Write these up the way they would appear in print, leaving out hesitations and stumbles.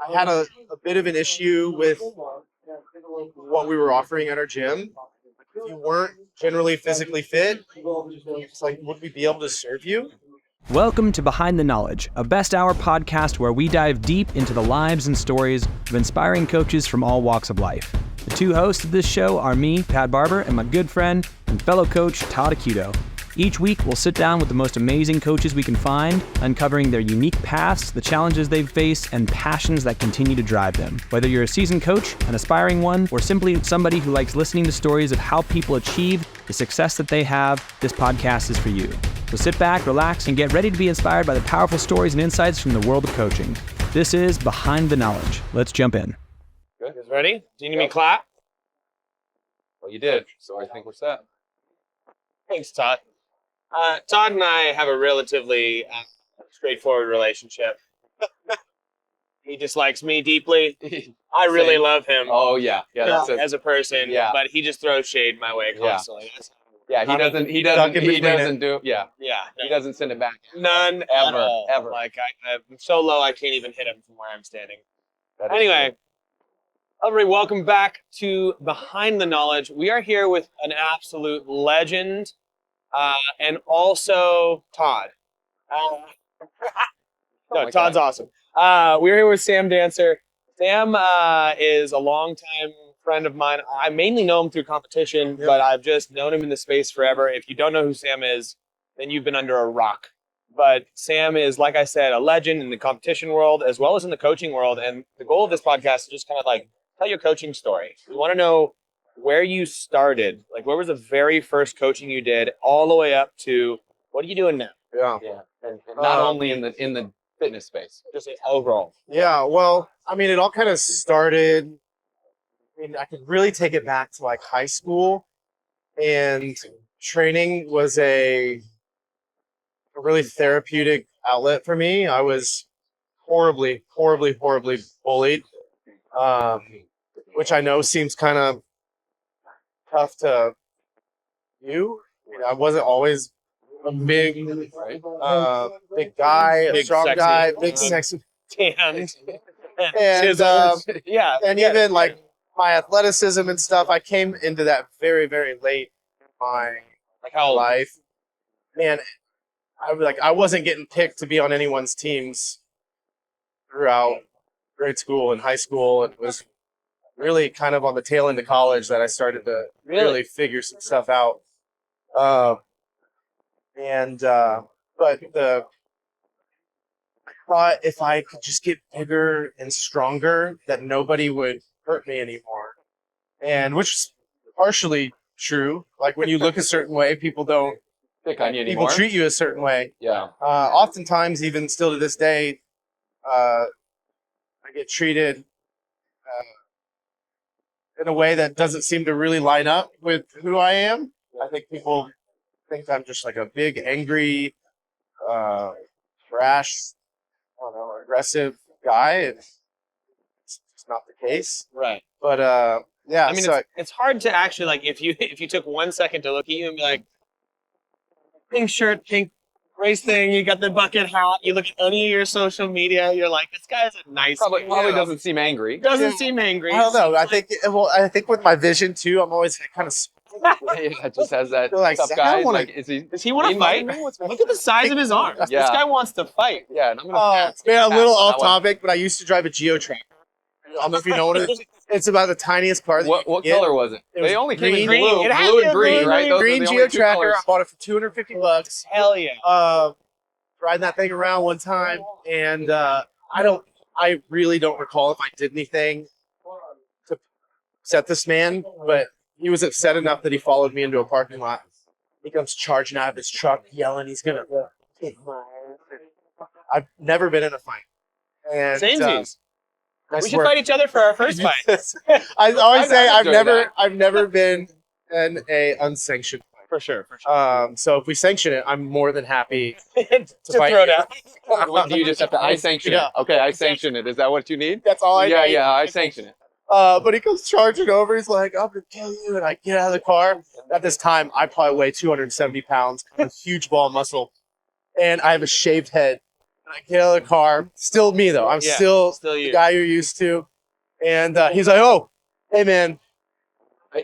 I had a bit of an issue with what we were offering at our gym. If you weren't generally physically fit, it's like, would we be able to serve you? Welcome to Behind the Knowledge, a best hour podcast where we dive deep into the lives and stories of inspiring coaches from all walks of life. The two hosts of this show are me, Pat Barber, and my good friend and fellow coach, Todd Akuto. Each week, we'll sit down with the most amazing coaches we can find, uncovering their unique paths, the challenges they've faced, and passions that continue to drive them. Whether you're a seasoned coach, an aspiring one, or simply somebody who likes listening to stories of how people achieve the success that they have, this podcast is for you. So sit back, relax, and get ready to be inspired by the powerful stories and insights from the world of coaching. This is Behind the Knowledge. Let's jump in. Good. You guys ready? Do you need me to clap? Well, you did, so I think we're set. Thanks, Todd. Todd and I have a relatively straightforward relationship. He dislikes me deeply. I really love him. Oh yeah, as a person. Yeah. But he just throws shade my way constantly. Yeah, he doesn't do. Yeah, he doesn't send it back. None Ever, at all. ever. Like I'm so low I can't even hit him from where I'm standing. Anyway, everybody, welcome back to Behind the Knowledge. We are here with an absolute legend, and also Todd. Todd's awesome. We're here with Sam Dancer. Sam is a longtime friend of mine. I mainly know him through competition, but I've just known him in the space forever. If you don't know who Sam is, then you've been under a rock. But Sam is, like I said, a legend in the competition world as well as in the coaching world. And the goal of this podcast is just kind of like tell your coaching story. We want to know where you started. Like, where was the very first coaching you did, all the way up to what are you doing now? Yeah. And not only in the fitness space, Just overall. Yeah, well, I mean, it all kind of started, I could really take it back to like high school, and training was a really therapeutic outlet for me. I was horribly bullied, which I know seems kind of tough to you. I wasn't always a big guy, a Big, strong sexy. guy, big sexy. And Even like my athleticism and stuff, I came into that very, very late in my life. Man, I wasn't getting picked to be on anyone's teams throughout grade school and high school. It was really kind of on the tail end of college that I started to really figure some stuff out. I thought if I could just get bigger and stronger, that nobody would hurt me anymore. And which is partially true. Like when you look a certain way, people don't pick on you anymore. People treat you a certain way. Yeah. Oftentimes, even still to this day, I get treated in a way that doesn't seem to really line up with who I am. I think people think I'm just like a big, angry, brash, aggressive guy. It's just not the case. Right. But yeah. I mean, it's hard to actually, like, if you took 1 second to look at you and be like, pink shirt, pink race thing, you got the bucket hat, you look at any of your social media, you're like, this guy's a nice Probably doesn't seem angry. Doesn't seem angry. I don't know. I think with my vision too, I'm always kind of. It just has that like, tough guy. Like, does he want to fight? Look at the size of his arms. Yeah. This guy wants to fight. Yeah, and I'm gonna man, a little off topic, but I used to drive a Geo Tracker. I don't know if you know what it is. It's about the tiniest car. What color was it? They only came in green. blue, It had blue to and be green, right? Those are Green the Geo only two Tracker. colors. I bought it for $250. Hell yeah. Riding that thing around one time, and I really don't recall if I did anything to upset this man, but he was upset enough that he followed me into a parking lot. He comes charging out of his truck, yelling he's gonna kick my ass. I've never been in a fight. And Samesies. We should fight each other for our first fight. I always say I'd enjoy I've never been in a unsanctioned fight. For sure. So if we sanction it, I'm more than happy to fight. throw down. Do you just have to? I sanction it. Okay, I sanction it. Is that what you need? That's all I need. Yeah, I sanction it. But he comes charging over. He's like, I'm going to kill you. And I get out of the car. At this time, I probably weigh 270 pounds, a huge ball of muscle. And I have a shaved head. I get out of the car. Still me though. I'm still you. the guy you're used to. And he's like, "Oh, hey man,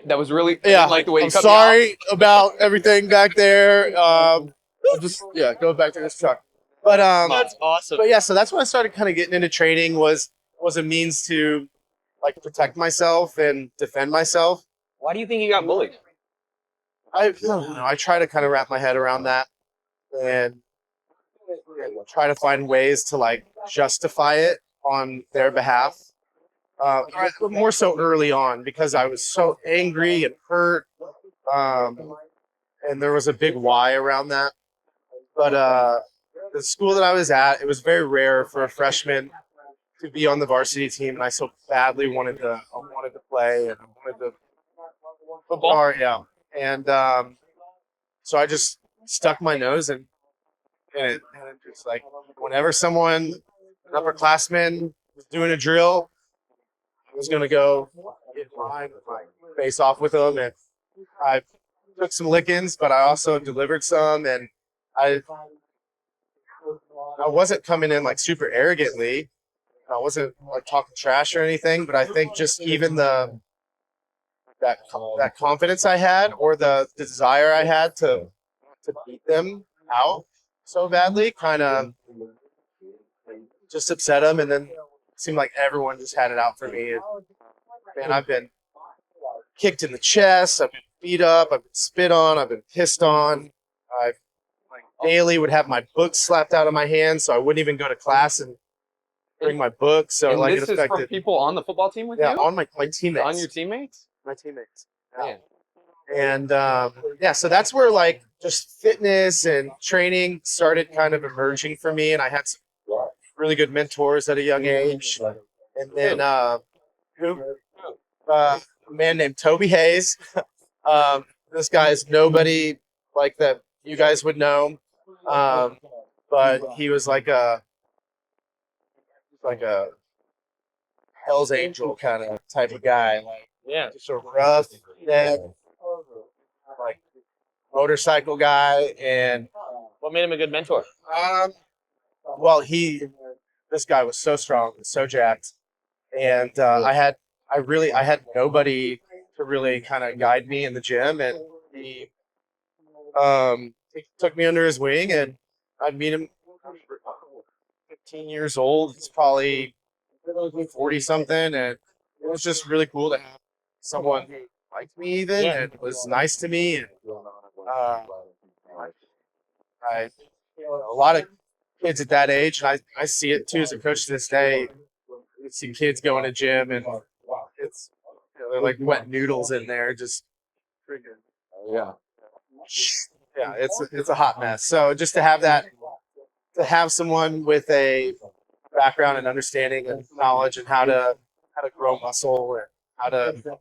That was really. I yeah, didn't like the way you I'm cut me off. sorry about everything back there. I'll just go back to this truck." But That's awesome. But yeah, so that's when I started kind of getting into training. Was a means to like protect myself and defend myself. Why do you think you got bullied? I don't know. I try to kind of wrap my head around that and try to find ways to like justify it on their behalf. More so early on because I was so angry and hurt, and there was a big why around that. But the school that I was at, it was very rare for a freshman to be on the varsity team, and I so badly wanted to play and I wanted to football. Yeah, and so I just stuck my nose and it just like whenever an upperclassman was doing a drill, I was gonna go get mine, like face off with them, and I took some lickings, but I also delivered some, and I wasn't coming in like super arrogantly. I wasn't like talking trash or anything, but I think just even that confidence I had or the desire I had to beat them out so badly kind of just upset them, and then it seemed like everyone just had it out for me. And man, I've been kicked in the chest, I've been beat up, I've been spit on, I've been pissed on. I like daily would have my books slapped out of my hands, so I wouldn't even go to class and bring my books. So And like this it affected is from people on the football team with you? on my teammates. On your teammates? My teammates. Man. And so that's where like just fitness and training started kind of emerging for me, and I had some really good mentors at a young age. And then a man named Toby Hayes. This guy is nobody like that you guys would know, but he was like a Hell's Angel kind of type of guy, like just a rough, neck, like motorcycle guy. And What made him a good mentor? well, this guy was so strong, so jacked, and I had nobody to really kind of guide me in the gym, and he took me under his wing, and I'd meet him. 15 years old. It's probably 40 something, and it was just really cool to have someone who liked me even and was nice to me. And a lot of kids at that age, and I see it too as a coach to this day. You see kids going to gym, and it's they're like wet noodles in there, just freaking it's a hot mess. So just to have someone with a background and understanding and knowledge and how to grow muscle and how to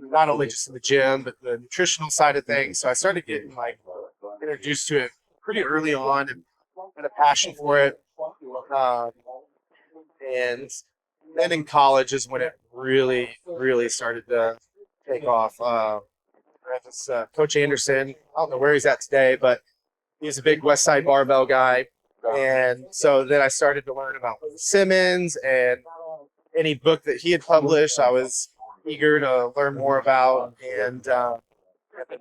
not only just in the gym but the nutritional side of things. So I started getting like introduced to it pretty early on and had a passion for it. And then in college is when it really, really started to take off. I had this Coach Anderson. I don't know where he's at today, but he's a big West Side barbell guy. And so then I started to learn about Simmons, and any book that he had published, I was eager to learn more about. And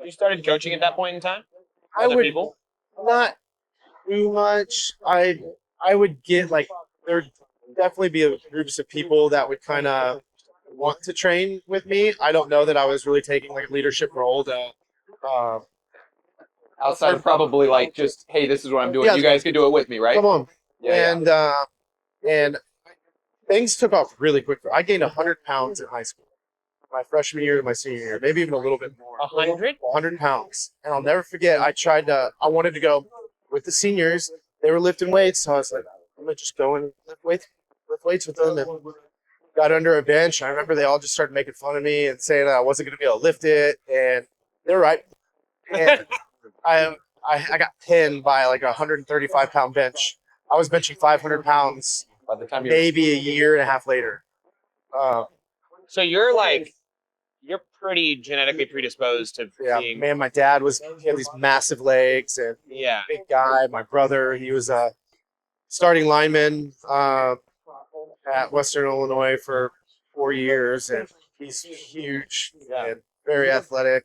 You started coaching at that point in time? I would not too much. I would get like there'd definitely be groups of people that would kind of want to train with me. I don't know that I was really taking like a leadership role to outside of probably like just, hey, this is what I'm doing. You guys can do it with me, right? Come on. Yeah, And things took off really quick. I gained 100 pounds in high school, my freshman year to my senior year, maybe even a little bit more. 100? 100 pounds. And I'll never forget, I wanted to go with the seniors. They were lifting weights, so I was like, I'm going to just go and lift weights with them. And got under a bench. I remember they all just started making fun of me and saying that I wasn't going to be able to lift it. And they were right. And I got pinned by like a 135 pound bench. I was benching 500 pounds by the time maybe a year and a half later. So you're pretty genetically predisposed to being. Man, my dad he had these massive legs and big guy. My brother, he was starting lineman at Western Illinois for 4 years, and he's huge and very athletic.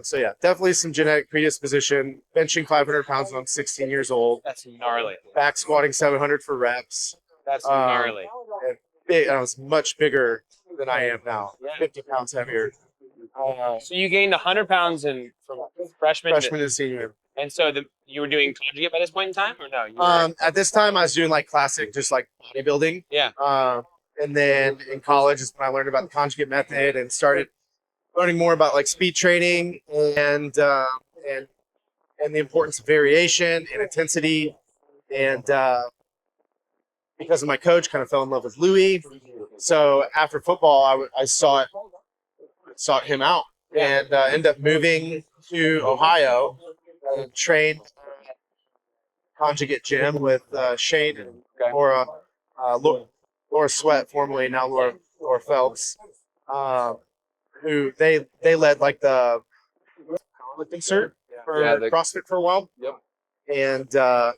So yeah, definitely some genetic predisposition. Benching 500 pounds when I'm 16 years old. That's gnarly. Back squatting 700 for reps. That's gnarly. And big, I was much bigger than I am now. 50 pounds heavier. So you gained 100 pounds from freshman to senior. And so you were doing conjugate by this point in time, or no? You were... At this time, I was doing like classic, just like bodybuilding. Yeah. And then in college is when I learned about the conjugate method and started learning more about like speed training and the importance of variation and intensity. And because of my coach, kind of fell in love with Louis. So after football, I sought him out and ended up moving to Ohio and trained conjugate gym with Shane and Laura Sweat, formerly now Laura Phelps, who they led like the powerlifting cert for CrossFit for a while. Yep. And I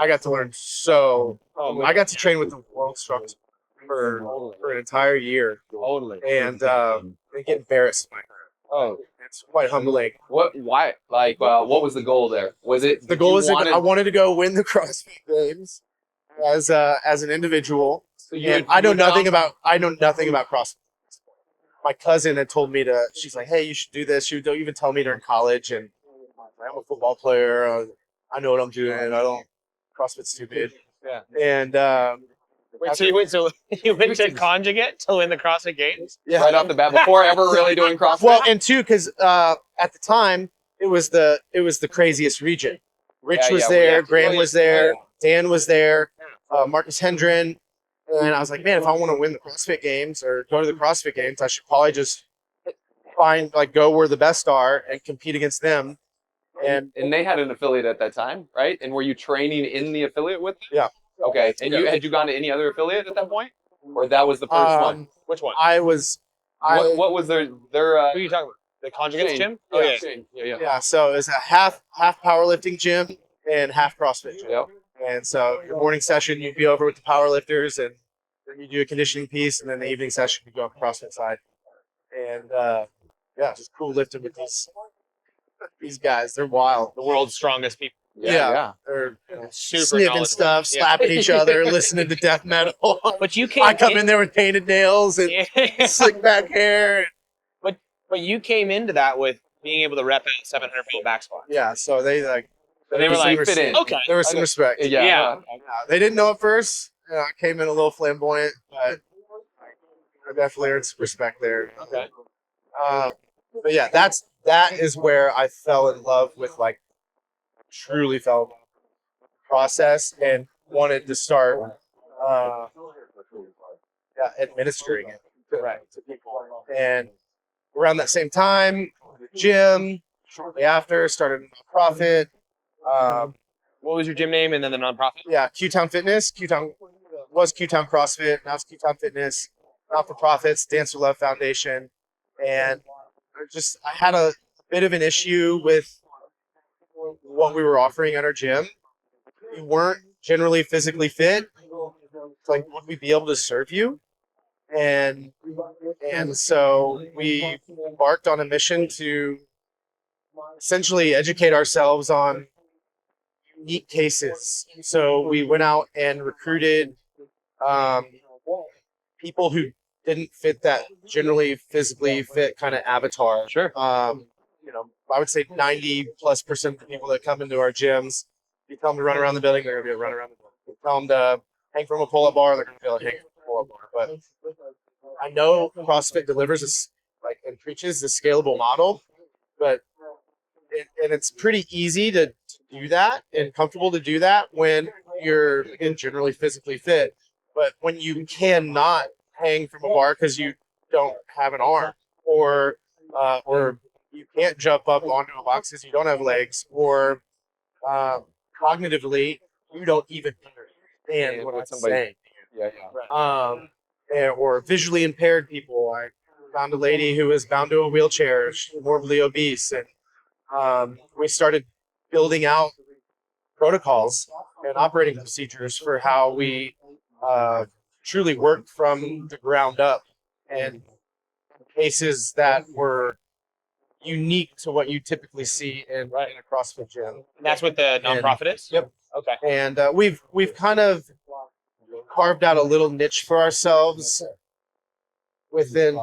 got to learn I got to train with the world instructor for an entire year. Totally. And get embarrassed by her. Oh. It's quite humbling. Why? Like, what was the goal there? Was it the goal? I wanted to go win the CrossFit Games as an individual. So I know nothing about CrossFit. My cousin had told me she's like, hey, you should do this. She would even tell me during college, and I'm a football player. I know what I'm doing. CrossFit's stupid. Yeah. And wait, so you went to conjugate to win the CrossFit Games? Yeah. Right off the bat, before ever really doing CrossFit? Well, and two, because at the time it was the craziest region. Rich was there, Graham was there, Dan was there, Marcus Hendren, and I was like, man, if I want to win the CrossFit Games or go to the CrossFit Games, I should probably just go where the best are and compete against them. And they had an affiliate at that time, right? And were you training in the affiliate with them? Yeah. Okay. And had you gone to any other affiliate at that point, or that was the first one? Which one? I was. What was their? Who are you talking about? The conjugate gym? Oh yeah. Yeah. So it was a half powerlifting gym and half CrossFit gym. Yep. And so your morning session, you'd be over with the powerlifters, and then you do a conditioning piece, and then the evening session, you go on the CrossFit side. And just cool lifting with these guys. They're wild. The world's strongest people. Yeah. They're super snipping stuff, slapping each other, listening to death metal. But you I come in there with painted nails and slick back hair. But you came into that with being able to rep at 700-pound back squat. Yeah, so they were like, fit in. Okay. There was some respect. Yeah. They didn't know at first. I came in a little flamboyant, but I definitely earned some respect there. Okay. But yeah, that is where I fell in love with, truly fell in love with the process and wanted to start administering it to people. And around that same time, the gym, shortly after, started a nonprofit. What was your gym name and then the nonprofit? Yeah, Q-Town Fitness. Q-Town was Q-Town CrossFit. Now it's Q-Town Fitness. Not-for-profits, Dance for Love Foundation. And I had a bit of an issue with what we were offering at our gym. We weren't generally physically fit. It's like, would we be able to serve you? And so we embarked on a mission to essentially educate ourselves on unique cases. So we went out and recruited people who didn't fit that generally physically fit kind of avatar. Sure. I would say 90+% of the people that come into our gyms, you tell them to run around the building, they're going to be able to run around the building. You tell them to hang from a pull-up bar, they're going to be able to hang from a pull-up bar. But I know CrossFit delivers and preaches a scalable model, but it's pretty easy to do that and comfortable to do that when you're generally physically fit. But when you cannot hang from a bar because you don't have an arm, or you can't jump up onto a box because you don't have legs, or cognitively you don't even understand what I'm saying. Or visually impaired people. I found a lady who was bound to a wheelchair, she's morbidly obese, and we started building out protocols and operating procedures for how we truly work from the ground up, and cases that were unique to what you typically see in a CrossFit gym. And that's what the nonprofit is? Yep. Okay. And we've kind of carved out a little niche for ourselves within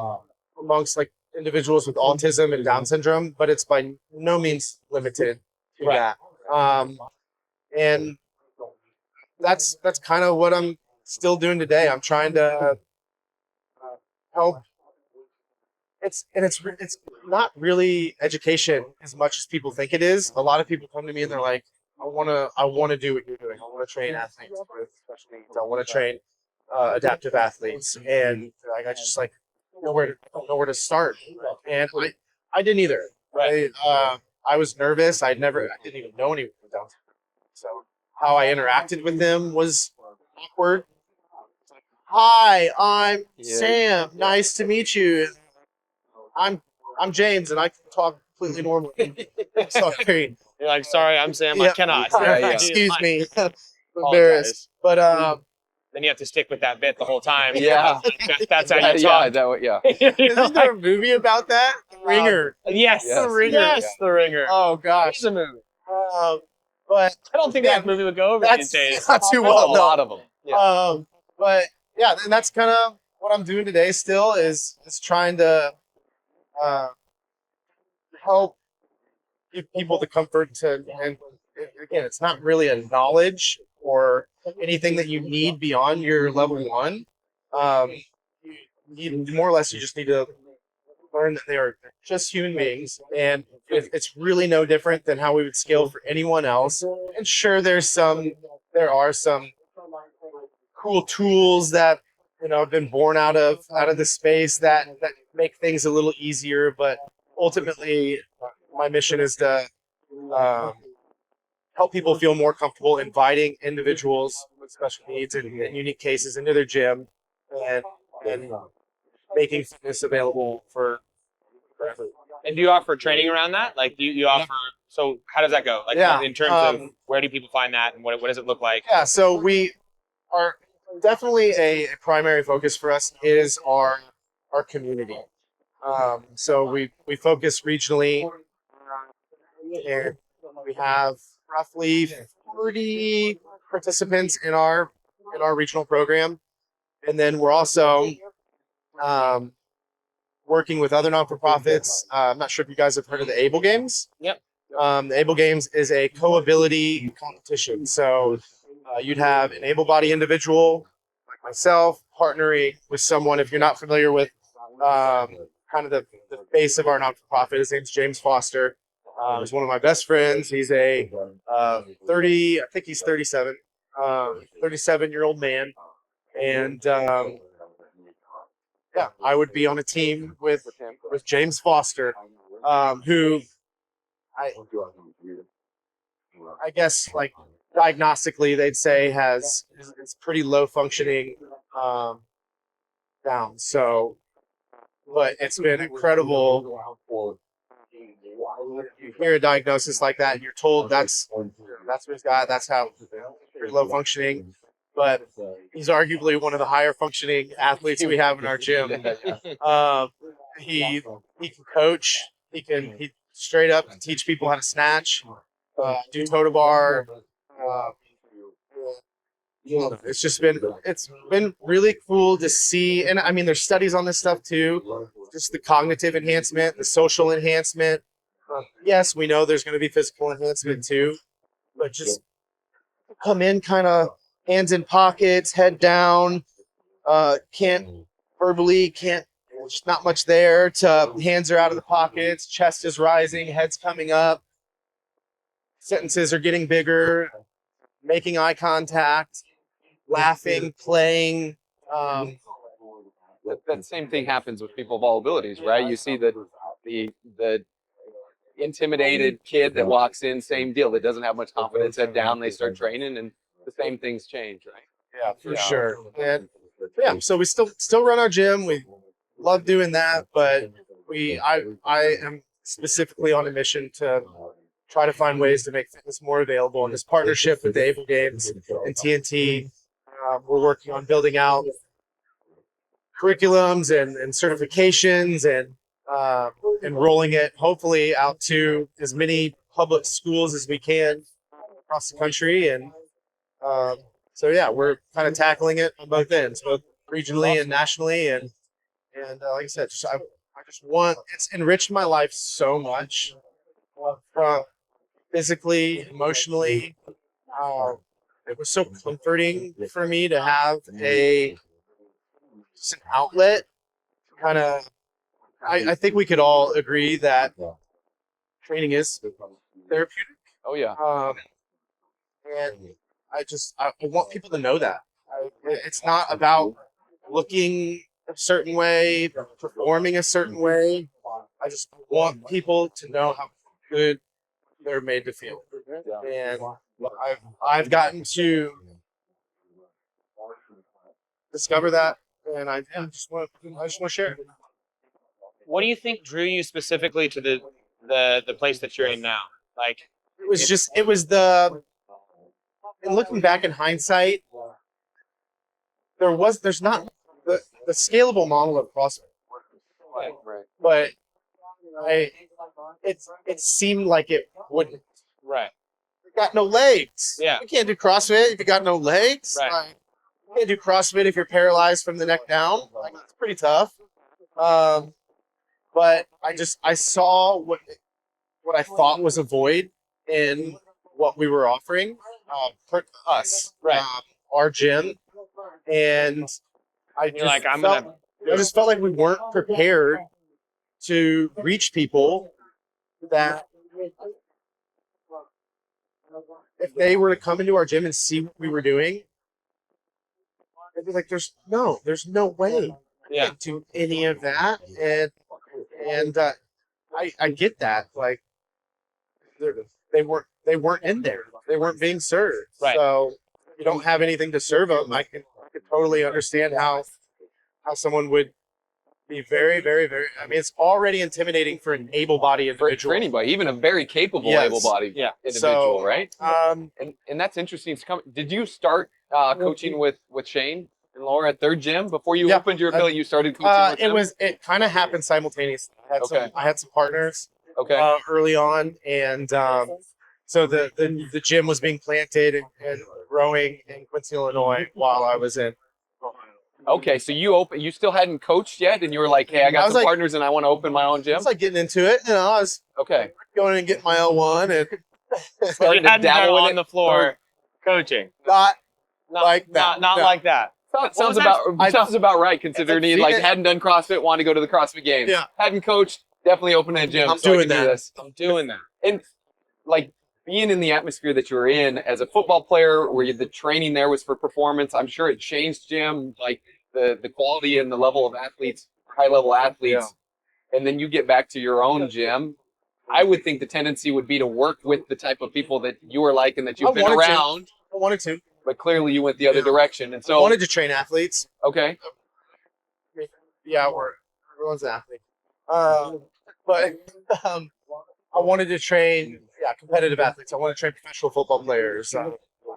amongst like individuals with autism and Down syndrome, but it's by no means limited to that. And that's kind of what I'm still doing today. I'm trying to help. It's not really education as much as people think it is. A lot of people come to me and they're like, I want to do what you're doing. I want to train athletes with special needs. I want to train adaptive athletes, and like I just like don't know where to start. And I didn't either. Right. I was nervous. I didn't even know anyone with Down syndrome. So how I interacted with them was awkward. Hi, I'm Sam. Nice to meet you. I'm James, and I can talk completely normally. Sorry. You're like, sorry, I'm Sam. I cannot. Excuse me. Embarrassed. But then you have to stick with that bit the whole time. Yeah. That's how you talk. Isn't there a movie about that? The Ringer. Yes. Yes. The Ringer. Yes, The Ringer. Oh gosh. It's a movie. But I don't think that movie would go over these days. Not too There's well. a lot of them. Yeah. But yeah, and that's kind of what I'm doing today. Still is trying to help give people the comfort to, and again, it's not really a knowledge or anything that you need beyond your level 1. You more or less, you just need to learn that they are just human beings, and it's really no different than how we would scale for anyone else. And sure, there are some cool tools that have been born out of the space that make things a little easier, but ultimately my mission is to help people feel more comfortable inviting individuals with special needs and unique cases into their gym, and making fitness available for everyone. And do you offer training around that? Like, do you offer? So how does that go? Like, in terms of where do people find that, and what does it look like? Yeah, so we are definitely a primary focus for us is our community. So we focus regionally, and we have roughly 40 participants in our regional program, and then we're also working with other non-for-profits. I'm not sure if you guys have heard of the ABLE Games. Yep. The ABLE Games is a co-ability competition. So you'd have an able-bodied individual like myself partnering with someone. If you're not familiar with kind of the face of our non-for-profit, his name's James Foster. He's one of my best friends. He's a 37, 37-year-old man. And I would be on a team with James Foster, who I guess like diagnostically they'd say it's pretty low functioning down. So, but it's been incredible. You hear a diagnosis like that, and you're told that's what he's got. That's how pretty low functioning. But he's arguably one of the higher functioning athletes we have in our gym. He can coach. He straight up teach people how to snatch, do toe to bar. It's been really cool to see, and I mean, there's studies on this stuff too. Just the cognitive enhancement, the social enhancement. Yes, we know there's going to be physical enhancement too, but just come in kind of hands in pockets, head down, can't, just not much there, to hands are out of the pockets, chest is rising, head's coming up, sentences are getting bigger, making eye contact, laughing, playing. That same thing happens with people of all abilities, right? You see the intimidated kid that walks in, same deal, that doesn't have much confidence, head down, they start training, and the same things change, right? Yeah, for sure. And so we still run our gym. We love doing that, but I am specifically on a mission to try to find ways to make fitness more available. In this partnership with the Able Games and TNT, we're working on building out curriculums and certifications and rolling it hopefully out to as many public schools as we can across the country. And so yeah, we're kind of tackling it on both ends, both regionally and nationally. And like I said, I just want, it's enriched my life so much, from physically, emotionally. It was so comforting for me to have just an outlet. Kind of, I think we could all agree that training is therapeutic. Oh yeah. And I want people to know that. It's not about looking a certain way, performing a certain way. I just want people to know how good they're made to feel. And I've gotten to discover that, and I just want to share it. What do you think drew you specifically to the place that you're in now? Like, It was and looking back in hindsight, there's not the scalable model of CrossFit, Right. but it seemed like it wouldn't. right. You got no legs. Yeah. You can't do CrossFit if you got no legs. Right. Like, you can't do CrossFit if you're paralyzed from the neck down. Like, it's pretty tough. But I saw what I thought was a void in what we were offering for us, Right. Our gym, and I just felt like we weren't prepared to reach people that if they were to come into our gym and see what we were doing, they'd be like, there's no way I can't do any of that. And I get that. Like, they weren't in there. They weren't being served. Right. So you don't have anything to serve them. I could totally understand how someone would be very, very, very. I mean, it's already intimidating for an able-bodied individual. For anybody, even a very capable, Yes. able-bodied individual, right? And that's interesting. Did you start coaching with Shane and Laura at their gym before you opened your affiliate? You started coaching with them? It kind of happened simultaneously. I had some partners early on, and so the gym was being planted and growing in Quincy, Illinois, while I was in Ohio. Okay, so you still hadn't coached yet, and you were like, hey, I got some partners and I want to open my own gym? I was like getting into it, I was going and getting my L1 and you hadn't been on the floor coaching. Not like that. Not like that. Sounds about right, considering he hadn't done CrossFit, wanted to go to the CrossFit Games. Yeah. Hadn't coached, definitely opening a gym. I'm doing that. I'm doing that. And like being in the atmosphere that you were in as a football player, where the training there was for performance, I'm sure it changed gym, like the quality and the level of athletes, high level athletes. Yeah. And then you get back to your own gym. I would think the tendency would be to work with the type of people that you were like and that you've been around. I wanted to. But clearly you went the other direction. And so I wanted to train athletes. Okay. Yeah, everyone's an athlete. But I wanted to train competitive athletes. I want to train professional football players,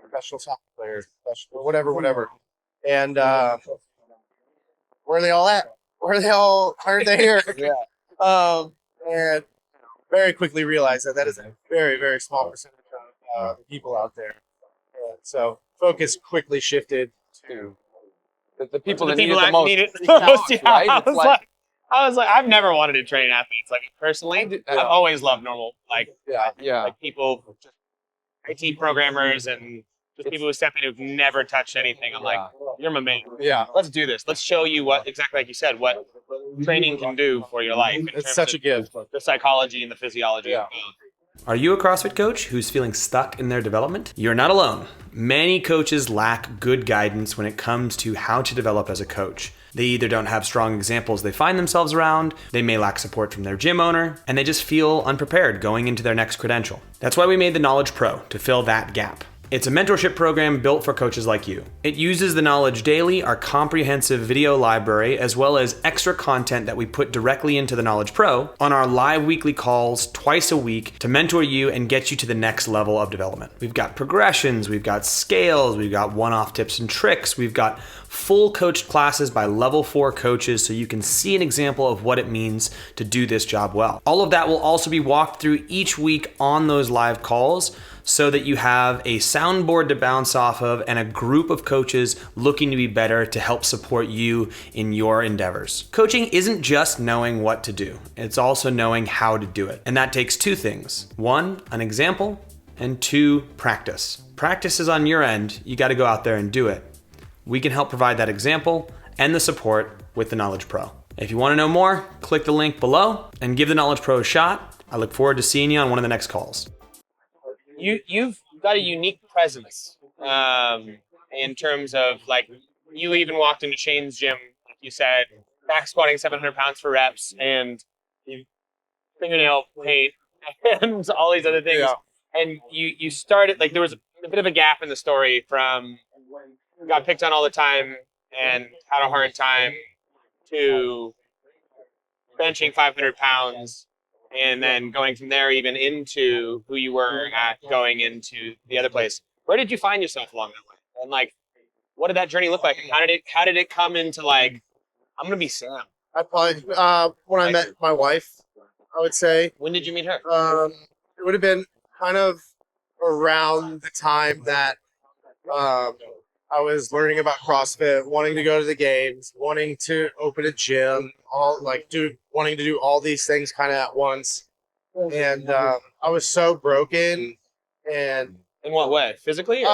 professional soccer players, professional whatever. And where are they all at? Why are they here? And very quickly realized that is a very, very small percentage of people out there. And so focus quickly shifted to the people that need it the most. Need it the most. Yeah. Right? I was like, I've never wanted to train athletes. Like, personally, I've always loved normal, like people, just IT programmers and just people who step in who've never touched anything. I'm like, you're my man. Yeah. Let's do this. Let's show you what, exactly like you said, what training can do for your life. It's such a gift. The psychology and the physiology of both. Are you a CrossFit coach who's feeling stuck in their development? You're not alone. Many coaches lack good guidance when it comes to how to develop as a coach. They either don't have strong examples they find themselves around, they may lack support from their gym owner, and they just feel unprepared going into their next credential. That's why we made the Knowledge Pro, to fill that gap. It's a mentorship program built for coaches like you. It uses the Knowledge Daily, our comprehensive video library, as well as extra content that we put directly into the Knowledge Pro on our live weekly calls twice a week to mentor you and get you to the next level of development. We've got progressions, we've got scales, we've got one-off tips and tricks, we've got full coached classes by level 4 coaches so you can see an example of what it means to do this job well. All of that will also be walked through each week on those live calls so that you have a soundboard to bounce off of and a group of coaches looking to be better to help support you in your endeavors. Coaching isn't just knowing what to do, it's also knowing how to do it. And that takes 2 things. 1, an example, and 2, practice. Practice is on your end, you gotta go out there and do it. We can help provide that example and the support with the Knowledge Pro. If you wanna know more, click the link below and give the Knowledge Pro a shot. I look forward to seeing you on one of the next calls. You've got a unique presence in terms of, like, you even walked into Shane's gym, like you said, back squatting 700 pounds for reps, and you fingernail paint and all these other things. Yeah. And you started, like, there was a bit of a gap in the story from got picked on all the time and had a hard time to benching 500 pounds. And then going from there even into who you were at going into the other place. Where did you find yourself along that way? And, like, what did that journey look like? And how did it come into, like, I'm gonna be Sam? I probably when I met my wife, I would say. When did you meet her? It would have been kind of around the time that I was learning about CrossFit, wanting to go to the games, wanting to open a gym, wanting to do all these things kind of at once. And I was so broken. And In what way? Physically? it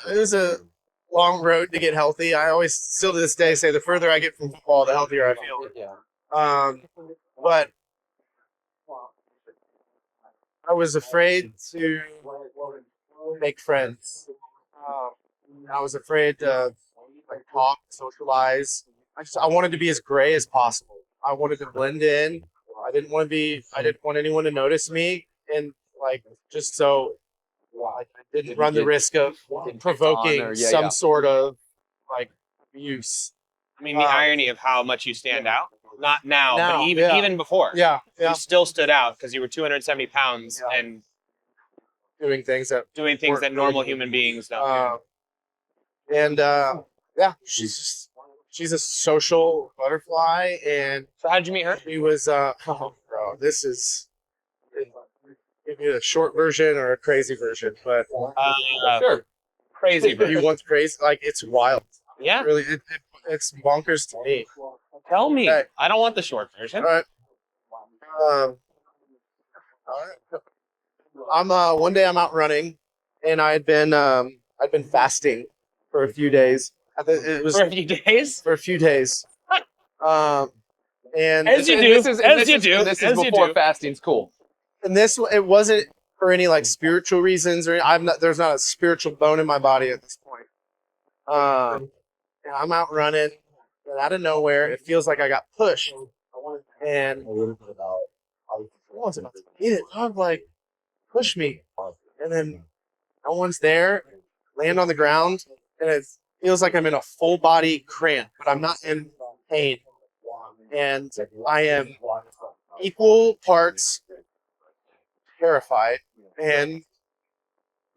was a long road to get healthy. I always still to this day say the further I get from football, the healthier I feel. But I was afraid to make friends. I was afraid to talk, socialize. I wanted to be as gray as possible. I wanted to blend in. I didn't want anyone to notice me, and just so I didn't run the risk of provoking some sort of abuse. I mean, the irony of how much you stand out. Not now, but yeah. even before. Yeah. You still stood out because you were 270 pounds and doing things that normal human beings don't. She's a social butterfly, and So how did you meet her? she was this is give you a short version or a crazy version, but Sure. Crazy, bro. you want crazy, it's wild. Yeah. Really, it's bonkers to me. Tell me. Okay. I don't want the short version. All right. All right. One day I'm out running, and I'd been fasting for a few days. It was For a few days? for a few days. And As you do. This is before fasting's cool. and it wasn't for any spiritual reasons or there's not a spiritual bone in my body at this point. And I'm out running, and out of nowhere, it feels like I got pushed. And I was about to eat it. I was like, push me. And then no one's there, land on the ground, and it feels like I'm in a full body cramp, but I'm not in pain. And I am equal parts terrified and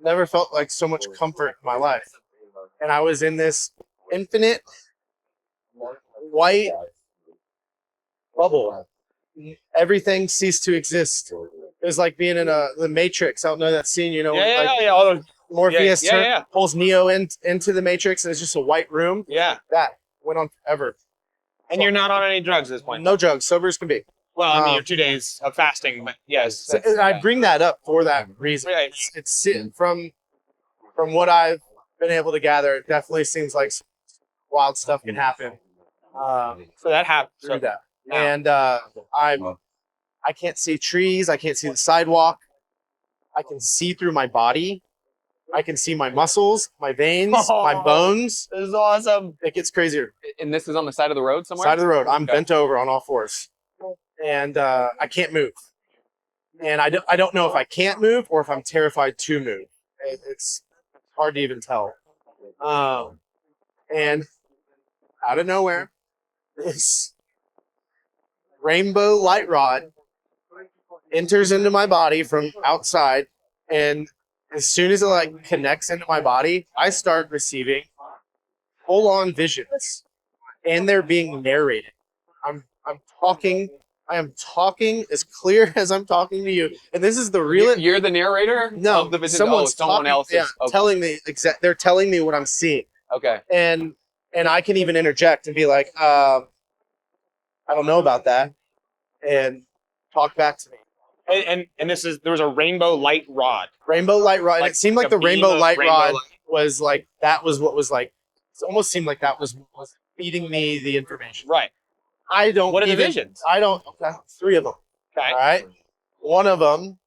never felt like so much comfort in my life. And I was in this infinite white bubble. Everything ceased to exist. It was like being in the Matrix. I don't know that scene, All those, Morpheus yeah. pulls Neo into the Matrix, and it's just a white room. yeah. That went on forever. And you're not on any drugs at this point? No drugs, sober as can be. Well, I mean, you're 2 days of fasting, but yes. So, and I bring that up for that reason. Right. It's from what I've been able to gather, it definitely seems like some wild stuff can happen. So that happened. Through that. And I can't see trees. I can't see the sidewalk. I can see through my body. I can see my muscles, my veins, my bones. This is awesome. It gets crazier. And this is on the side of the road somewhere? Side of the road. I'm Okay. bent over on all fours. And I can't move. and I don't know if I can't move or if I'm terrified to move. It's hard to even tell. And out of nowhere, this rainbow light rod enters into my body from outside, and as soon as it like connects into my body, I start receiving full-on visions, and they're being narrated. I'm talking. I am talking as clear as I'm talking to you, and this is the real. You're the narrator No, of the vision? someone's Someone talking, else is. yeah, Okay. telling me exact. They're telling me what I'm seeing, Okay. and I can even interject and be like, I don't know about that, and talk back to me. And there was a rainbow light rod. Rainbow light rod. And Like it seemed like a the beam rainbow of light rainbow rod light. was like that was what was like. It almost seemed like that was feeding me the information. Right. I don't. What are the even, visions? I don't. Okay, 3 of them. Okay. All right. One of them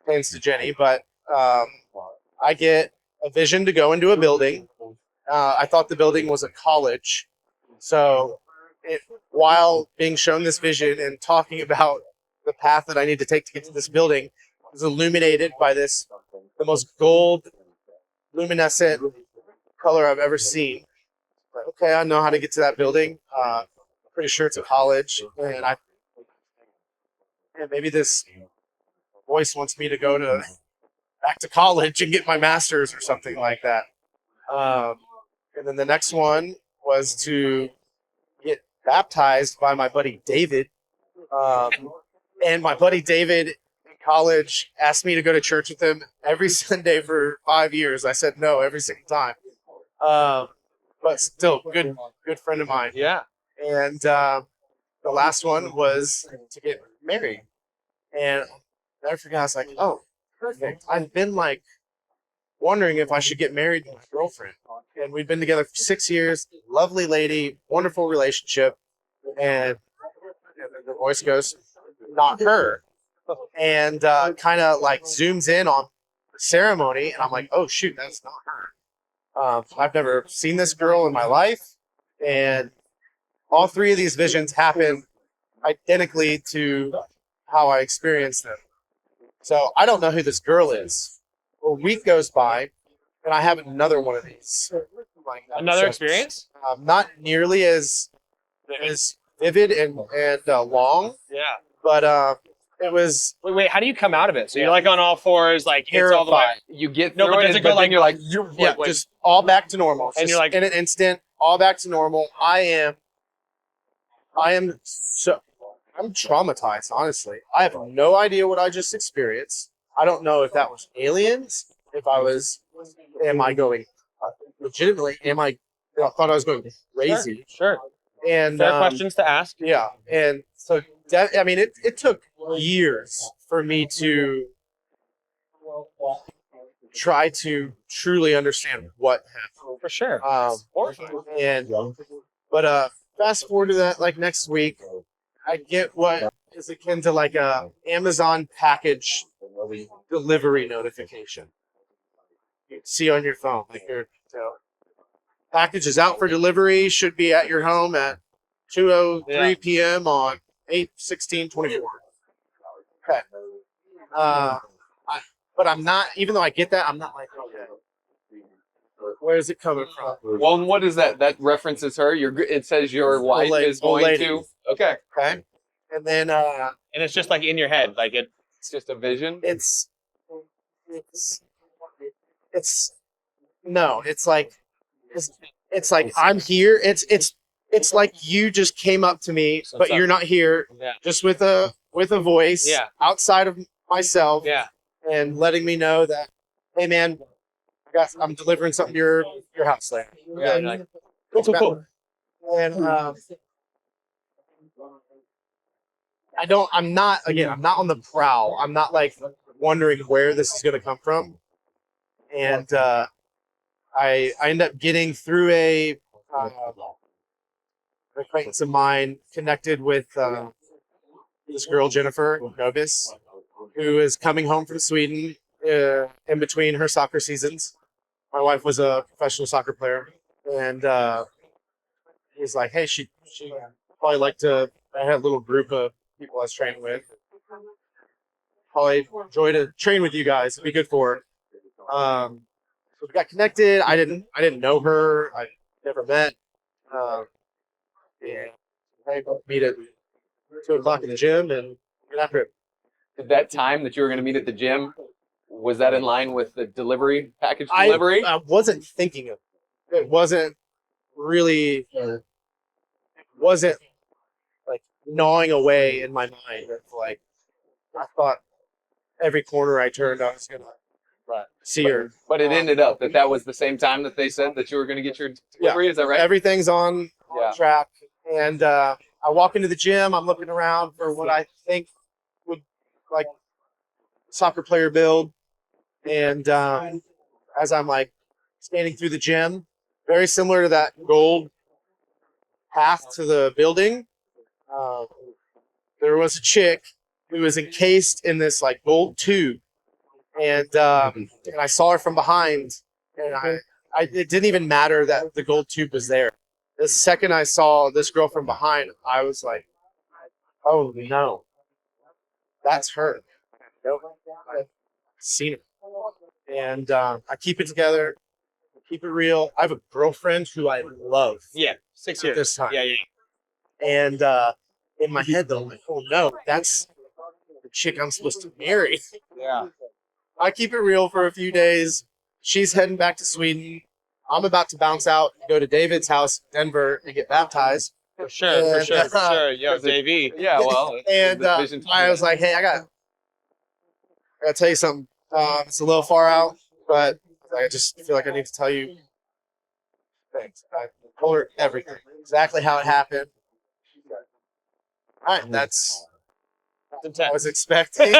pertains to Jenny, but I get a vision to go into a building. I thought the building was a college, so while being shown this vision and talking about the path that I need to take to get to this building, I was illuminated by the most gold, luminescent color I've ever seen. Like, okay, I know how to get to that building. Pretty sure it's a college, and maybe this voice wants me to go back to college and get my master's or something like that. And then the next one was to get baptized by my buddy David. And my buddy David in college asked me to go to church with him every Sunday for 5 years. I said no every single time. But still, good friend of mine. Yeah. And the last one was to get married. And I never forgot, I was like, oh, perfect. I've been like wondering if I should get married to my girlfriend. And we've been together for 6 years. Lovely lady, wonderful relationship. And the voice goes, not her. And kind of like zooms in on the ceremony. And I'm like, oh, shoot, that's not her. I've never seen this girl in my life. And all 3 of these visions happen identically to how I experienced them. So I don't know who this girl is. A week goes by, and I have another one of these. Another experience? Not nearly as vivid and long, Yeah. but it was Wait, how do you come out of it? So you're like on all fours, like it's all the way. terrifying. You get No, through but it, does it but go then like you're like, Yeah, wait. just all back to normal. And Just you're like- in an instant, all back to normal. I am I'm traumatized, honestly. I have no idea what I just experienced. I don't know if that was aliens, am I going legitimately, I thought I was going crazy. Sure. And Fair questions to ask. Yeah. And so, it took years for me to try to truly understand what happened. For sure. But fast forward to that, like next week, I get what is akin to like a Amazon package delivery notification. You see on your phone, like your package is out for delivery, should be at your home at 2:03 p.m. on 8/16/24. Okay. But I'm not, even though I get that, I'm not like, okay, where is it coming from? well, and what is that? That references her. It says your wife is old going lady. to. Okay. Okay. And then And it's just like in your head, like it. It's just a vision. it's no, it's like I'm here. It's like you just came up to me, but you're not here, Yeah. just with a voice Yeah. outside of myself, Yeah. and letting me know that, hey man, I'm delivering something to your house later. Yeah. You're like, cool. And I'm not on the prowl. I'm not like wondering where this is going to come from. And I end up getting through an acquaintance of mine, connected with this girl, Jennifer Novis, who is coming home from Sweden in between her soccer seasons. My wife was a professional soccer player, and he's like, hey, she probably like to. I had a little group of people I was training with. probably enjoy to train with you guys. It'd be good for her. So we got connected. I didn't know her. I never met. And I meet at 2:00 in the gym and get after it. Did that time that you were going to meet at the gym, was that in line with the package delivery? I wasn't thinking of it. It wasn't really. It wasn't like gnawing away in my mind. It's like I thought every corner I turned, I was gonna see her. But it ended up that was the same time that they said that you were going to get your delivery. Is that right? Everything's on track. And I walk into the gym. I'm looking around for what I think would like soccer player build. And as I'm like standing through the gym, very similar to that gold path to the building, there was a chick who was encased in this like gold tube. And I saw her from behind, and it didn't even matter that the gold tube was there. The second I saw this girl from behind, I was like, "Oh no, that's her." I've seen her, and I keep it together, keep it real. I have a girlfriend who I love. Yeah, 6 years. This time. Yeah. And in my head, though, I'm like, "Oh no, that's the chick I'm supposed to marry." Yeah. I keep it real for a few days. She's heading back to Sweden. I'm about to bounce out, go to David's house in Denver, and get baptized. For sure. Yo, JV. Yeah, well. And I was like, "Hey, I gotta tell you something. It's a little far out, but I just feel like I need to tell you things." I told her everything, exactly how it happened. All right, that's what I was expecting.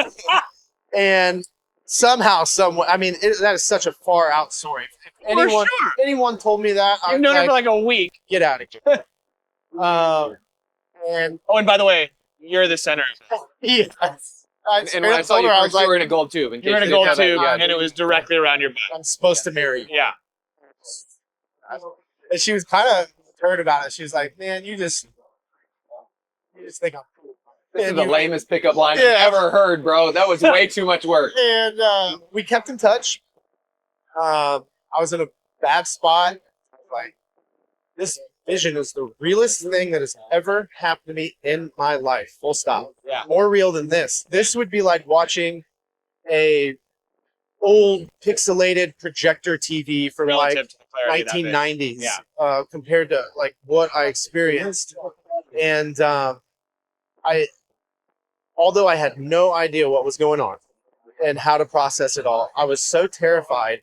And somehow, someway, I mean, that is such a far out story. If anyone told me that, You've known her for like a week. Get out of here. And by the way, you're the center. yeah, And when I saw you first, you were in a gold tube. You were in a gold tube, and it was directly around your butt. I'm supposed to marry you. Yeah. And she was kind of turned about it. She was like, "Man, you just think I'm cool." This is the lamest pickup line I've ever heard, bro. That was way too much work. And we kept in touch. I was in a bad spot. Like, this vision is the realest thing that has ever happened to me in my life. Full stop. Yeah. More real than this. This would be like watching a old pixelated projector TV from Relative to the clarity 1990s. Yeah. Compared to like what I experienced. And although I had no idea what was going on and how to process it all, I was so terrified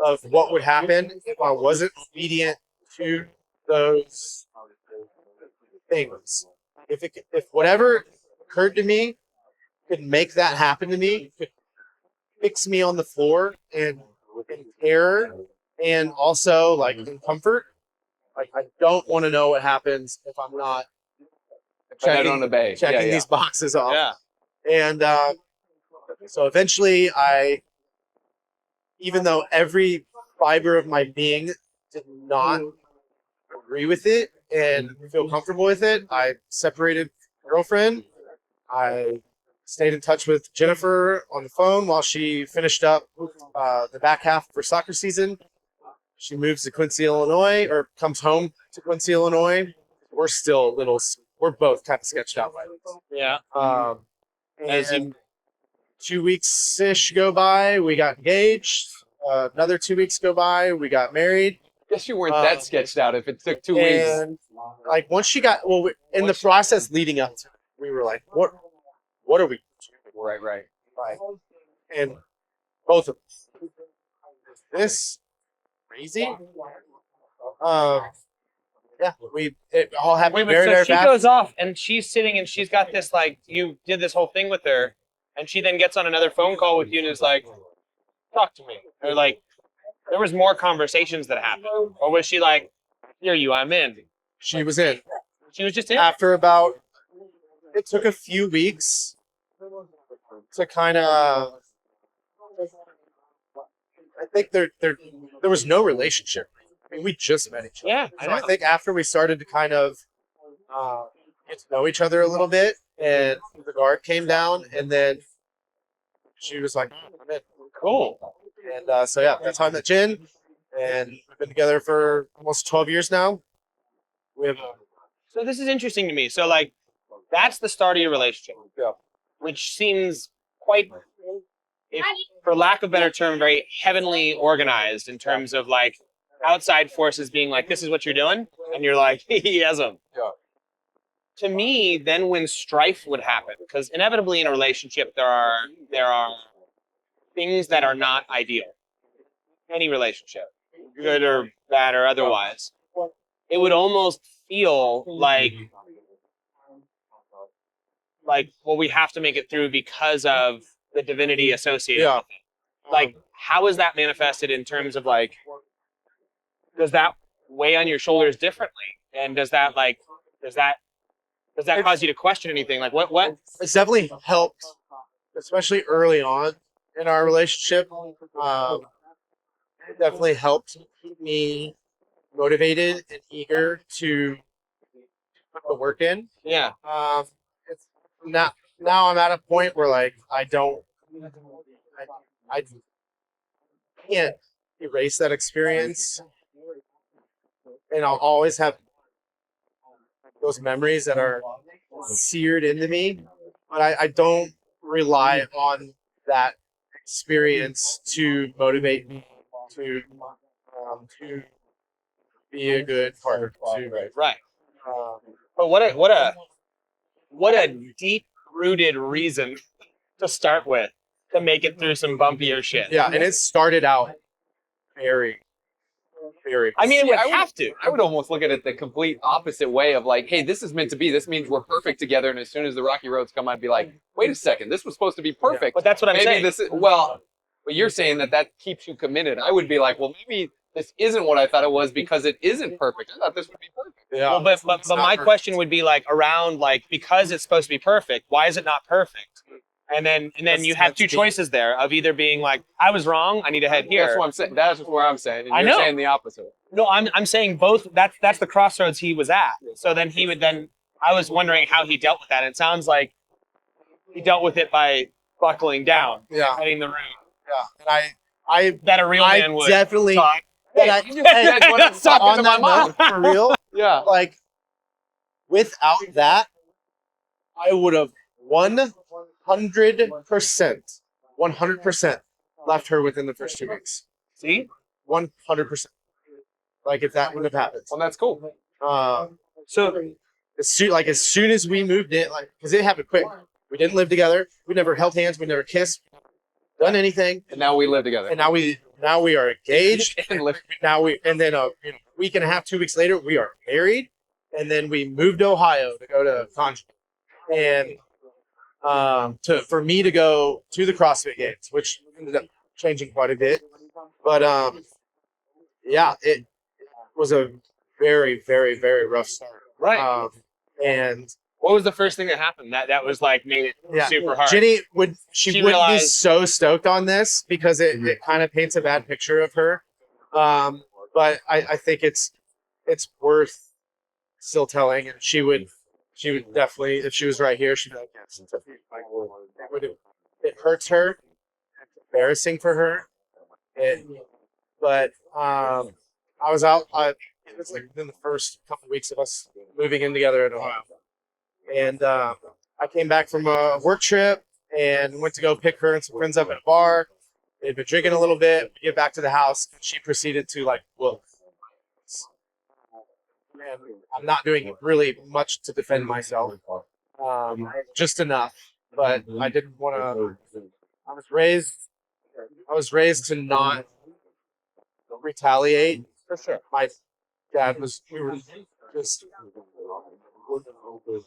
of what would happen if I wasn't obedient to those things. If whatever occurred to me could make that happen to me, could fix me on the floor and in terror and also like in comfort, like I don't want to know what happens if I'm not checking these boxes off. Yeah. And so eventually even though every fiber of my being did not agree with it and feel comfortable with it, I separated my girlfriend. I stayed in touch with Jennifer on the phone while she finished up the back half for soccer season. She moves to Quincy, Illinois, or comes home to Quincy, Illinois. We're both kind of sketched out by this. Yeah. And 2 weeks-ish go by, we got engaged. Another 2 weeks go by, we got married. Guess you weren't that sketched out if it took 2 weeks. And like once she got, in the process leading up to it, we were like, what are we doing? Right. And both of us. Is this crazy? Yeah, it all happened very, very she fast. goes off and she's sitting and she's got this like, you did this whole thing with her, and she then gets on another phone call with you and is like, talk to me. Or like, there was more conversations that happened. Or was she like, here I'm in? She was in. She was just in? After it took a few weeks to kind of, I think there was no relationship. I mean, we just met each other. Yeah, So I think after we started to kind of get to know each other a little bit, and the guard came down, and then She was like, I'm in. Cool. And so yeah, that's how I met Jen, and we've been together for almost 12 years now. We have So this is interesting to me. So like, that's the start of your relationship. Yeah. Which seems quite, if, for lack of a better term, very heavenly organized in terms of like outside forces being like, this is what you're doing, and you're like, yes. Yeah. To me, then when strife would happen, because inevitably in a relationship there are things that are not ideal. Any relationship, good or bad or otherwise, it would almost feel like well, we have to make it through because of the divinity associated Yeah. with it. Like, how is that manifested in terms of like, does that weigh on your shoulders differently? And does that cause you to question anything? Like what? It's definitely helped, especially early on in our relationship. It definitely helped keep me motivated and eager to put the work in. Yeah. It's now I'm at a point where like I can't erase that experience, and I'll always have those memories that are seared into me. But I don't rely on that experience to motivate me to be a good partner. Right. Um, But what a deep rooted reason to start with to make it through some bumpier shit. yeah, and it started out very. I mean, it See, would have to. I would almost look at it the complete opposite way of like, hey, this is meant to be. This means we're perfect together. And as soon as the rocky roads come, I'd be like, wait a second, this was supposed to be perfect. But that's what I'm maybe saying. this is but you're saying that keeps you committed. I would be like, well, maybe this isn't what I thought it was because it isn't perfect. I thought this would be perfect. Yeah. Well, but It's not my perfect. question would be like around like, because it's supposed to be perfect, why is it not perfect? And then you have two choices there of either being like, I was wrong, I need to head here. That's what I'm saying. That's where I'm saying. And I you're know. saying the opposite. No, I'm saying both. That's the crossroads he was at. So then I was wondering how he dealt with that. It sounds like he dealt with it by buckling down, Yeah. heading the route Yeah. And I that a real man would definitely. talk. But I, You just said what I'm talking on to that my mom. note, for real, Yeah. like without that, I would have 100% left her within the first 2 weeks. See? 100%. Like if that wouldn't have happened. Well, that's cool. So As soon as we moved in, like because it happened quick. We didn't live together. We never held hands. We never kissed. Done anything. And now we live together. And now we are engaged. And live. And then a week and a half, 2 weeks later, we are married. And then we moved to Ohio to go to conjugate. And for me to go to the CrossFit Games, which ended up changing quite a bit. But yeah, it was a very, very, very rough start. right. And What was the first thing that happened that was like made it yeah, super hard? Jenny wouldn't be realized- so stoked on this because it kind of paints a bad picture of her. But I think it's worth still telling, and she would definitely, if she was right here, she'd be like, yes. It hurts her. It's embarrassing for her. But I was out. It was like within the first couple weeks of us moving in together in Ohio, and I came back from a work trip and went to go pick her and some friends up at a bar. They'd been drinking a little bit. We get back to the house, and she proceeded to like, "Well, man, I'm not doing really much to defend myself, just enough." But I didn't want to. I was raised to not retaliate. For sure. My dad was. We were just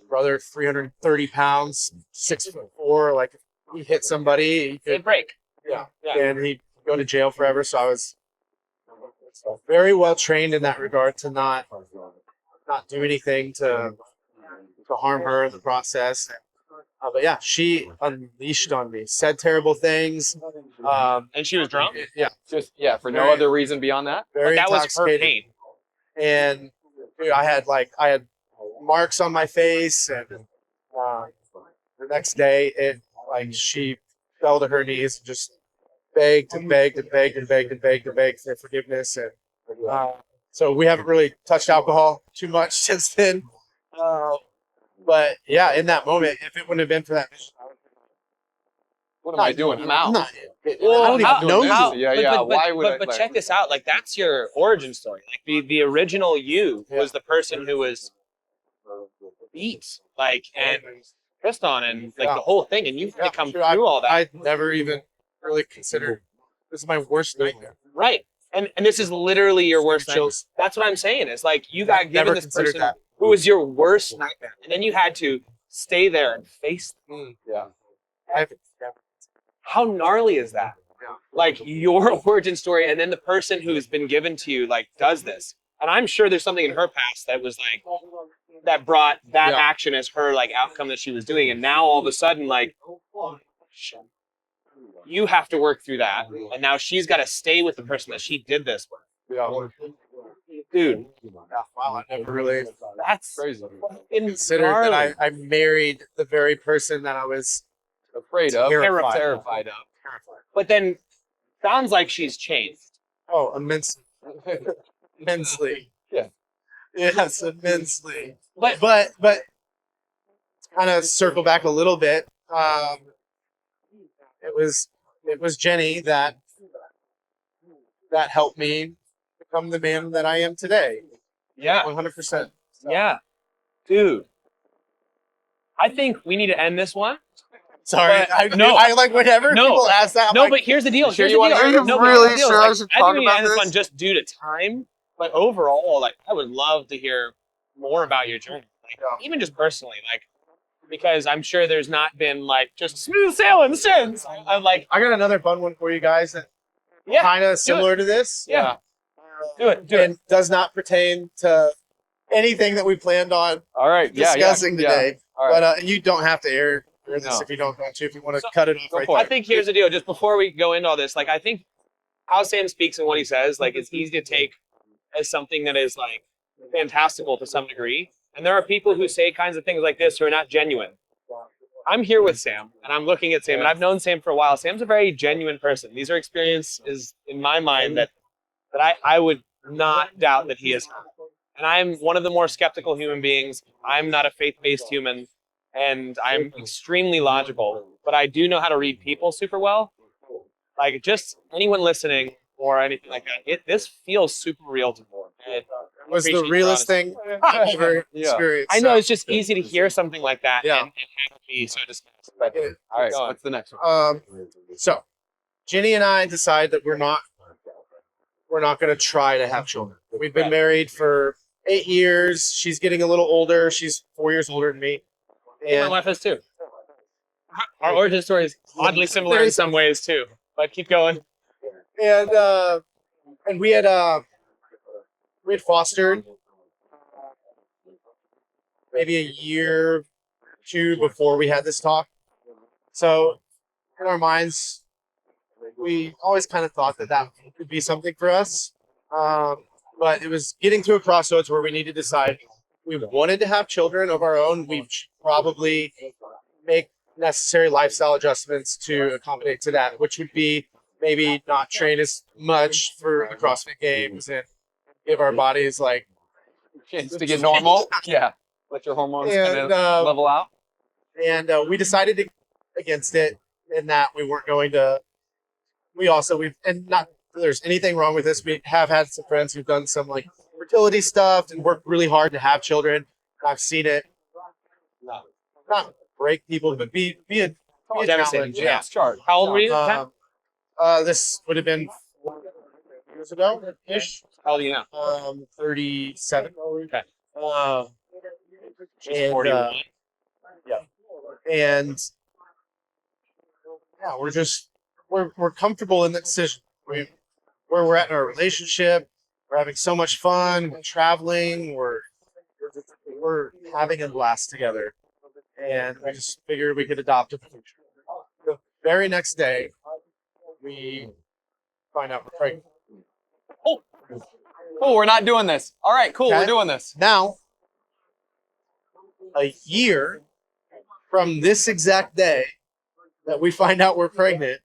brother, 330 pounds, 6'4". Like if he hit somebody, he It'd could, break. yeah, Yeah. and he'd go to jail forever. So I was very well trained in that regard to not do anything to harm her in the process. But yeah, she unleashed on me, said terrible things. And she was drunk? Yeah, Just for no Very- other reason beyond that. very That was her intoxicated. pain. And dude, I had marks on my face, and the next day she fell to her knees and just begged and begged and begged and begged and begged and begged for forgiveness. And so we haven't really touched alcohol too much since then. But yeah, in that moment, if it wouldn't have been for that mission, What am I doing? I'm out. I don't even know you. Yeah. Why would I? But check this out. Like, that's your origin story. Like, the original you was the person who was beat, like, and pissed on, and like the whole thing. And you've had to come through all that. I never even really considered this is my worst nightmare. Right. And this is literally your worst nightmare. That's what I'm saying. Is like you got given this person who was your worst nightmare, and then you had to stay there and face them. Yeah. How gnarly is that? Like your origin story, and then the person who's been given to you like does this. And I'm sure there's something in her past that was like that brought that action as her like outcome that she was doing, and now all of a sudden like you have to work through that, and now she's got to stay with the person that she did this with. Yeah. Dude, Wow, I never really that's Crazy. considered that I married the very person that I was Afraid of. terrified of. But then sounds like she's changed. Oh, immensely. Immensely. Yeah. Yes, immensely. But But kind of circle back a little bit. It was Jenny that helped me become the man that I am today. yeah, 100%. yeah, dude. I think we need to end this one. Sorry, But, I like whenever people ask that. I'm No, like, but here's the deal. sure Here's you the wanna deal. end it? No, but Really here's the deal. sure I Like, should I talk think we need to about end this this? one just due to time. But overall, like, I would love to hear more about your journey, like, even just personally, like, because I'm sure there's not been like just smooth sailing since. I'm like, I got another fun one for you guys that yeah, kind of similar to this. yeah, do it. And does not pertain to anything that we planned on All right. discussing today. All right. But you don't have to air this No. if you don't want to. If you want to cut it off right for there. I think here's the deal. Just before we go into all this, like, I think how Sam speaks and what he says, like, it's easy to take as something that is like fantastical to some degree. And there are people who say kinds of things like this who are not genuine. I'm here with Sam, and I'm looking at Sam, and I've known Sam for a while. Sam's a very genuine person. These are experiences in my mind that I would not doubt that he has had. And I'm one of the more skeptical human beings. I'm not a faith-based human, and I'm extremely logical, but I do know how to read people super well. Like, just anyone listening or anything like that, this feels super real to me. And It was the appreciate your realest honesty. thing I've ever experienced. I know it's just easy to hear something like that Yeah. and have it be so dismissive. But All right. Go on. What's the next one? So Ginny and I decide that we're not going to try to have children. We've been married for 8 years. She's getting a little older. She's 4 years older than me. my And wife is too. Our origin story is oddly similar in some ways too. But keep going. and we had fostered maybe a year or two before we had this talk. So in our minds, we always kind of thought that could be something for us. But it was getting to a crossroads where we needed to decide we wanted to have children of our own. We should probably make necessary lifestyle adjustments to accommodate to that, which would be maybe not train as much for the CrossFit Games and give our bodies like Chance to get normal. Yeah. Let your hormones kind of level out. And we decided against it in that we weren't going to. And not that there's anything wrong with this. We have had some friends who've done some like fertility stuff and worked really hard to have children. I've seen it not break people, but be a Devastating. challenge. Yeah. Chart. How old were you? How This would have been 4 years ago ish. old are you now? 37. Okay. She's And, 41. And yeah, we're comfortable in the decision. Where we're at in our relationship, we're having so much fun, we're traveling, we're having a blast together, and we just figured we could adopt a future. The very next day, we find out we're pregnant. Oh, we're not doing this. All right, cool. Okay. We're doing this. Now, a year from this exact day that we find out we're pregnant.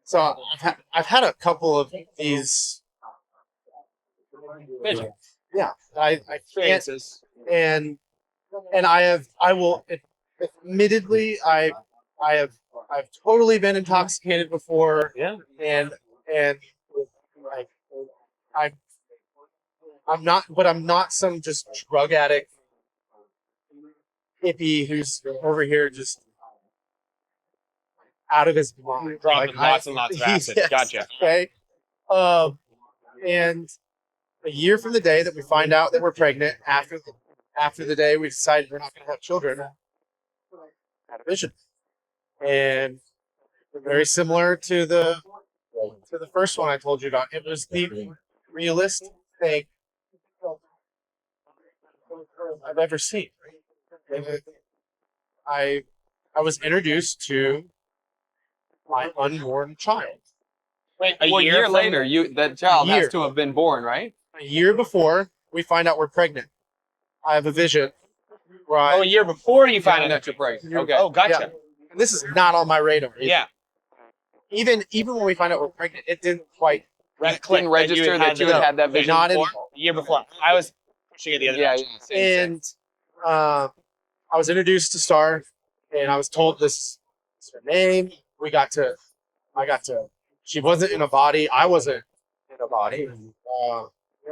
So I've had a couple of these. Yeah, I can't, Experiences. and I will admittedly I've totally been intoxicated before, Yeah. and like I'm not, but I'm not some just drug addict hippie who's over here just out of his mind. Dropping lots and lots of acid. Yes, Gotcha. Okay. And a year from the day that we find out that we're pregnant, after the day we decide we're not going to have children, had a vision, and very similar to the first one I told you about. It was the realest thing I've ever seen. I was introduced to my unborn child. Wait, Well, a year later, that child Year. has to have been born, right? A year before we find out we're pregnant, I have a vision where Oh, a year before you find out you're pregnant. Okay. Oh, gotcha. And this is not on my radar. Yeah. Even when we find out we're pregnant, it didn't quite. Right. Didn't register that you had that vision Not before? The year before. I was pushing it the other direction. Same. And I was introduced to Star, and I was told this is her name. I got to. She wasn't in a body. I wasn't in a body,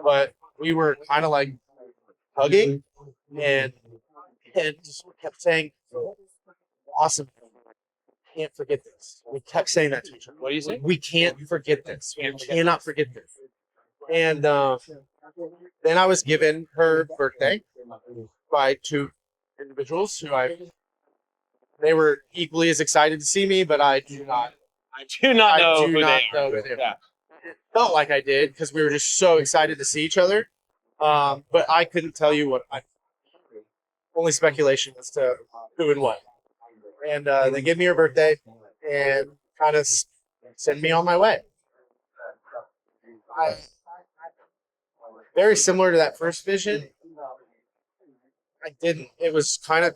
but we were kind of like hugging, and just kept saying, "Awesome, can't forget this." We kept saying that to each other. What do you say? We can't forget this. We cannot forget this. And then I was given her birthday by two individuals they were equally as excited to see me, but I do not know who they are. Yeah. It felt like I did because we were just so excited to see each other. But I couldn't tell you only speculation as to who and what. And they gave me her birthday and kind of sent me on my way. Very similar to that first vision. It was kind of,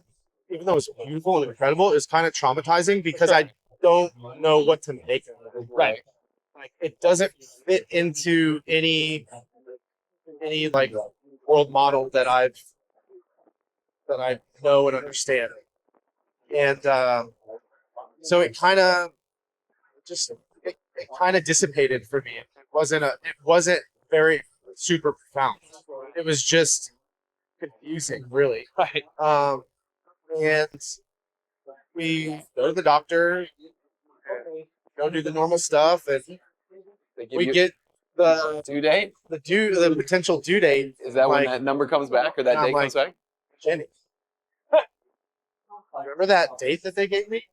even though it was beautiful and incredible, it was kind of traumatizing because I don't know what to make of it. Right. Like, it doesn't fit into any like world model that I know and understand. And so it kind of dissipated for me. It wasn't very super profound. It was just confusing, really. Right. And we go to the doctor, go do the normal stuff, and we get the due date. The potential due date. Is that when like, that number comes back or that I'm date comes back? Jenny, remember that date that they gave me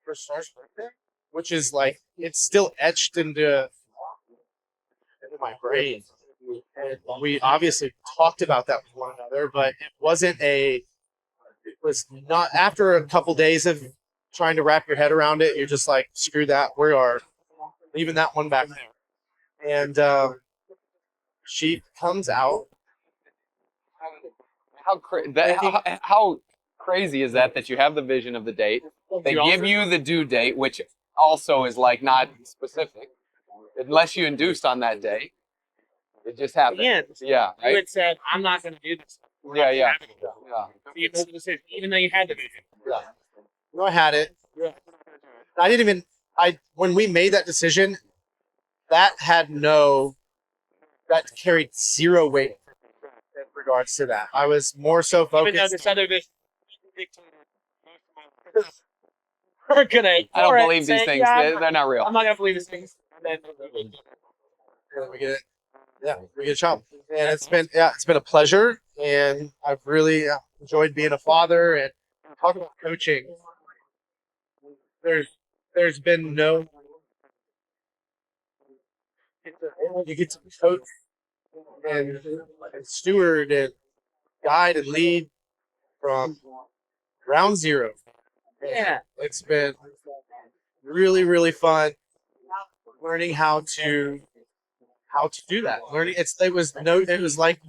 for Star's birthday? Which is like, it's still etched into my brain. And we obviously talked about that with one another, but it was not, after a couple days of trying to wrap your head around it, you're just like, screw that, we are leaving that one back there. And she comes out. How crazy is that you have the vision of the date? They give you the due date, which also is like not specific, unless you induced on that day. It just happened. Yeah, right? You had said, I'm not going to do this. Yeah. So you made the decision, even though you had the vision. Yeah. No, I had it. Yeah. When we made that decision, that carried zero weight in regards to that. I was more so focused. Even though this other vision we're gonna. I don't believe these things. They're not real. I'm not gonna believe these things. And then we get it. Yeah, we get a job, and it's been a pleasure, and I've really enjoyed being a father. And talk about coaching. There's been no. You get to coach and steward and guide and lead from ground zero. Yeah, it's been really, really fun learning how to do that. It was like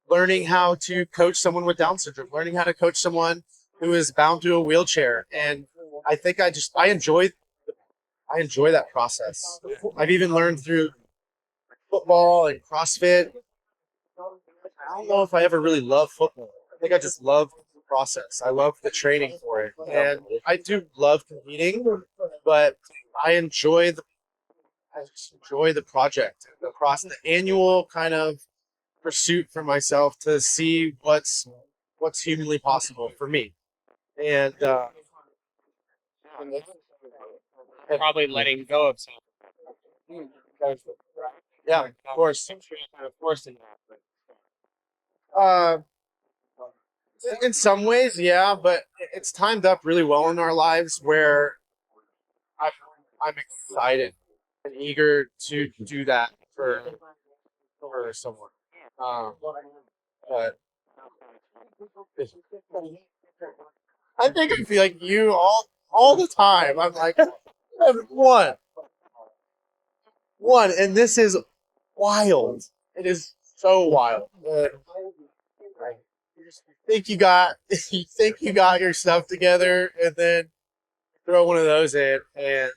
learning how to coach someone with Down syndrome, learning how to coach someone who is bound to a wheelchair, and I think I enjoy that process. I've even learned through football and CrossFit. I don't know if I ever really loved football. I think I just love the process. I love the training for it, and I do love competing, but I just enjoy the project, the annual kind of pursuit for myself to see what's humanly possible for me, and Probably letting go of something. yeah, of course. Kind of forcing that. Uh, in some ways, yeah, but it's timed up really well in our lives where I'm excited and eager to do that for someone. But I think I feel like you all the time. I'm like one, and this is wild. It is so wild. You think you got your stuff together, and then throw one of those in, and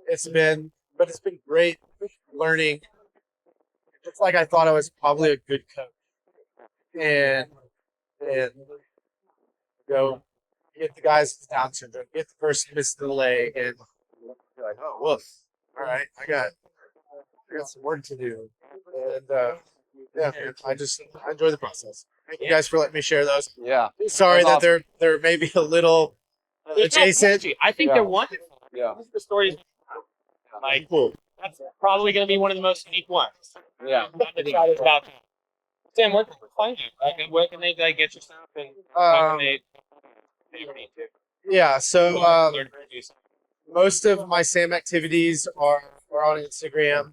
it's been great learning. It's like I thought I was probably a good coach, and go get the guys with Down syndrome, get the person missing the leg, and be like, oh, woof. All right, I got some work to do, and yeah, man, I enjoy the process. Thank you guys for letting me share those. Yeah. Sorry That's that they're maybe a little adjacent. I think they're wonderful. Yeah. The stories, like, Cool. that's probably going to be one of the most unique ones. Yeah. The chat is about. Sam, where can they find you? Like, where can they get your stuff, and how can they ever need to? Yeah, so Learn to produce. most of my SAM activities are on Instagram.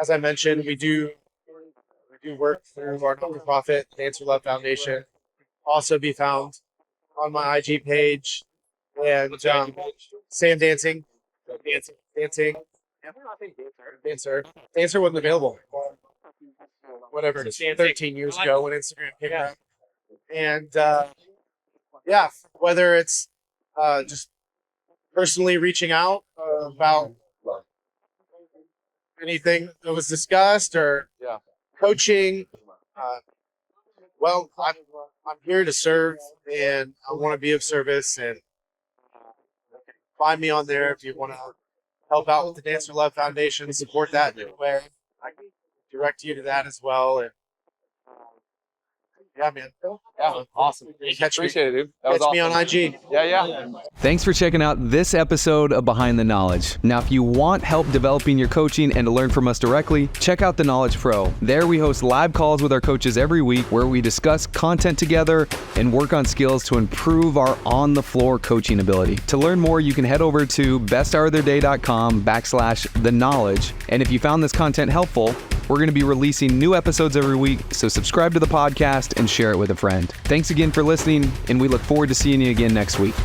As I mentioned, we do work through our nonprofit, Dancer Love Foundation. Also be found on my IG page and Sam Dancing. Dancer wasn't available. Whatever it is, 13 years ago when Instagram came out. And yeah, whether it's just personally reaching out about anything that was discussed or coaching, well, I'm here to serve, and I want to be of service, and find me on there if you want to help out with the Dancer Love Foundation, support that in a way. I can direct you to that as well. And yeah, man. Yeah. Awesome. Appreciate it, dude. That was Catch me awesome. on IG. Yeah. Thanks for checking out this episode of Behind the Knowledge. Now, if you want help developing your coaching and to learn from us directly, check out The Knowledge Pro. There we host live calls with our coaches every week where we discuss content together and work on skills to improve our on-the-floor coaching ability. To learn more, you can head over to besthouroftheirday.com/the knowledge. And if you found this content helpful, we're going to be releasing new episodes every week, so subscribe to the podcast and share it with a friend. Thanks again for listening, and we look forward to seeing you again next week.